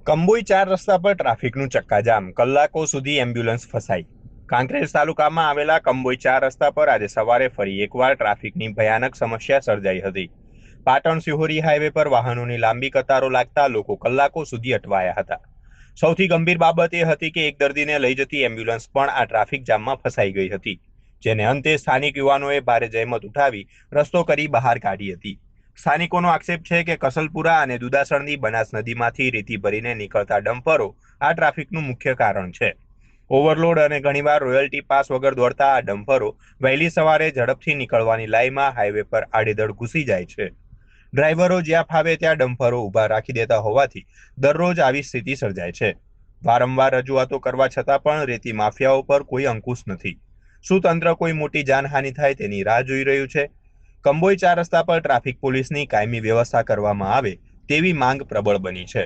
કંબોઈ 4 રસ્તા પર ટ્રાફિકનું ચક્કાજામ, કલાકો સુધી એમ્બ્યુલન્સ ફસાઈ. કાંકરેજ તાલુકામાં આવેલા કંબોઈ 4 રસ્તા પર આજે સવારે ફરી એકવાર ટ્રાફિકની ભયાનક સમસ્યા સર્જાઈ હતી. પાટણ સિહોરી હાઈવે પર વાહનોની લાંબી કતારો લાગતા લોકો કલાકો સુધી અટવાયા હતા. સૌથી ગંભીર બાબત એ હતી કે એક દર્દીને લઈ જતી એમ્બ્યુલન્સ પણ આ ટ્રાફિક જામમાં ફસાઈ ગઈ હતી, જેને અંતે સ્થાનિક યુવાનોએ ભારે જહેમત ઉઠાવી રસ્તો કરી બહાર કાઢી હતી. સ્થાનિકોનો આક્ષેપ છે કે કસલપુરા અને દુદાસણની બનાસ નદીમાંથી રેતી ભરીને નીકળતા ડમ્પરો આ ટ્રાફિકનું મુખ્ય કારણ છે. ઓવરલોડ અને ઘણીવાર રોયલ્ટી પાસ વગર દોડતા આ ડમ્પરો વહેલી સવારે ઝડપથી નીકળવાની લાઈમાં હાઈવે પર આડેધડ ઘૂસી જાય છે. ડ્રાઈવરો જ્યાં ફાવે ત્યાં ડમ્પરો ઊભા રાખી દેતા હોવાથી દરરોજ આવી સ્થિતિ સર્જાય છે. વારંવાર રજૂઆતો કરવા છતાં પણ રેતી માફિયાઓ પર કોઈ અંકુશ નથી. શું તંત્ર કોઈ મોટી જાનહાનિ થાય તેની રાહ જોઈ રહ્યું છે? કંબોઈ 4 રસ્તા પર ટ્રાફિક પોલીસની કાયમી વ્યવસ્થા કરવામાં આવે તેવી માંગ પ્રબળ બની છે.